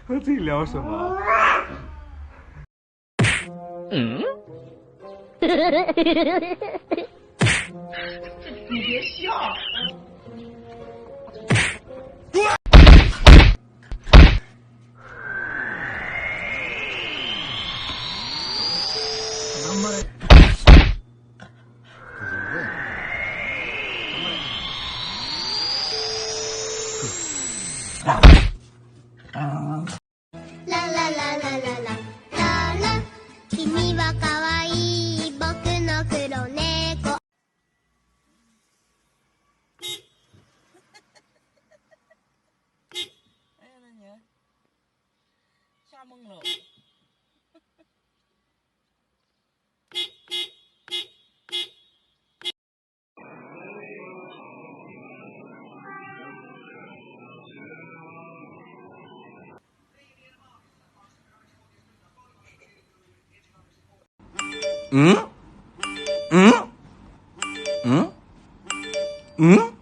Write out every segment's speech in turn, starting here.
和自己聊什么？嗯？你别笑。ララララララララ君は可愛い僕の黒猫哎呀，那你吓懵了。嗯？嗯？嗯？嗯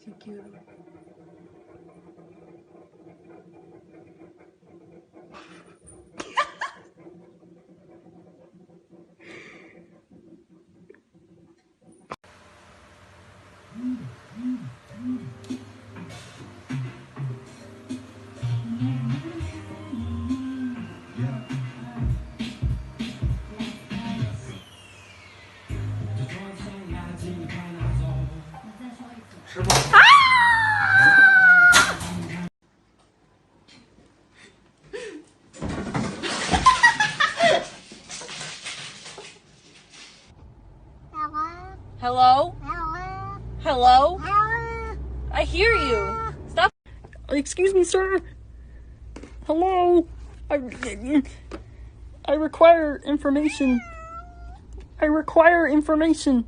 ？So cute. Hello? Hello? I hear you. Stop. Excuse me, sir. Hello? I require information. I require information.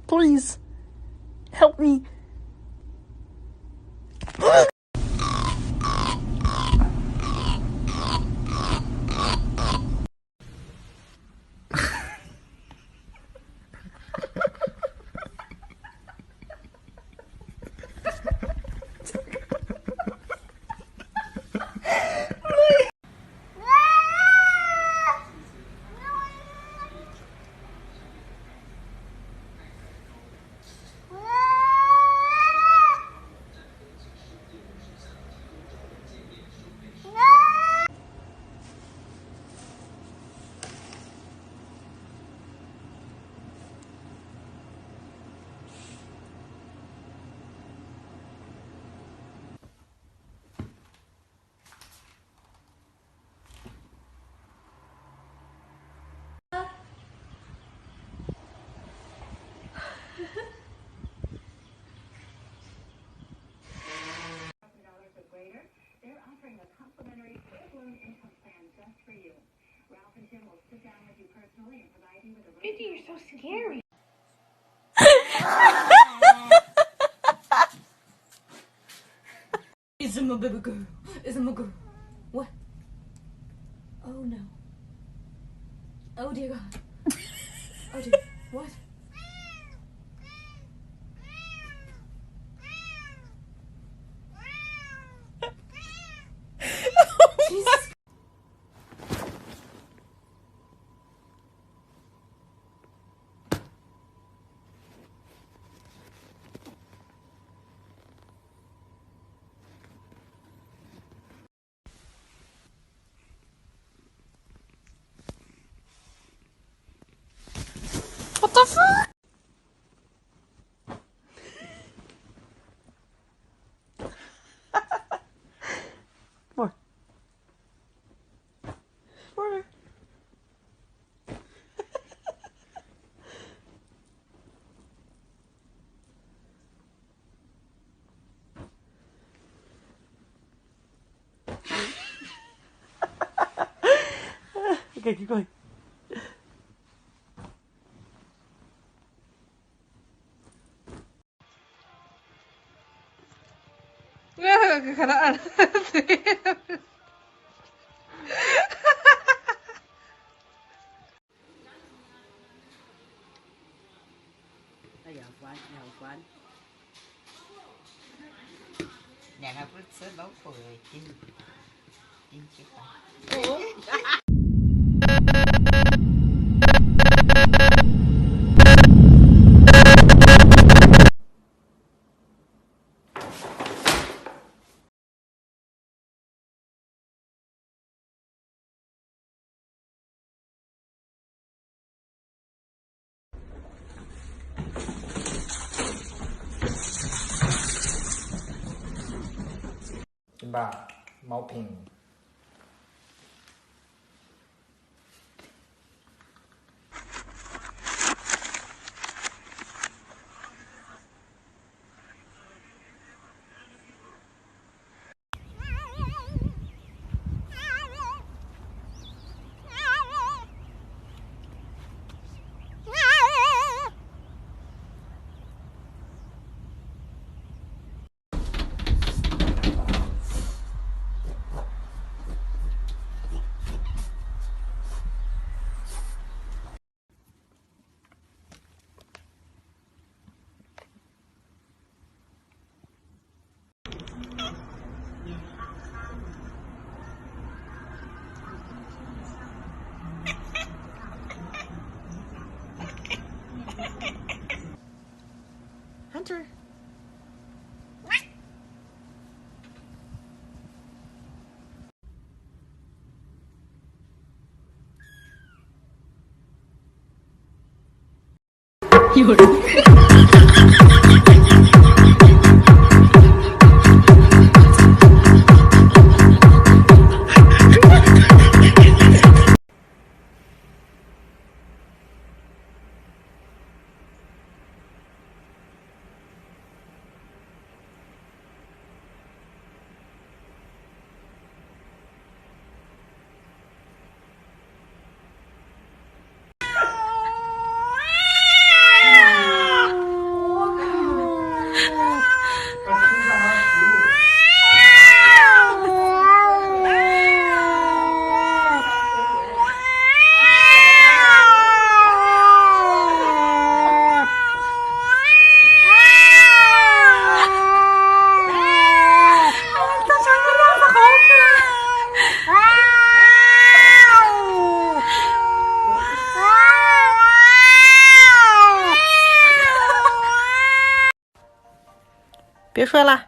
Please, help me. They're offering a complimentary full-blown income plan just for you. Ralph and Jim will sit down with you personally and provide you with a... Baby, you're so scary. It's my baby girl. It's my girl. What? Oh no. Oh dear God. Oh dear. What? the fuck? More. More. Okay, keep going. Kekanaan. Quán nhà nào cũng sớm báo phổi chín chín chiếc bánh. Kim Ba, Mao Ping. Hunter.别说了。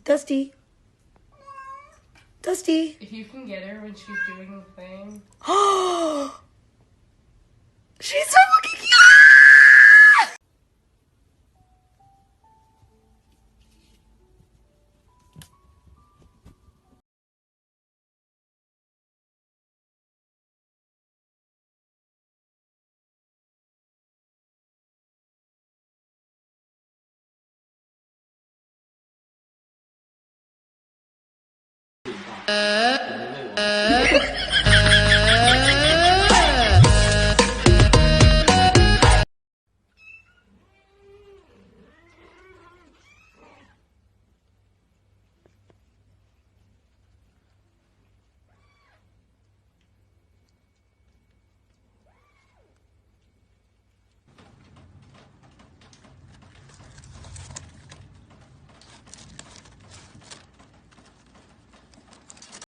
Dusty. Dusty. If you can get her when she's doing the thing. She's so fucking cute!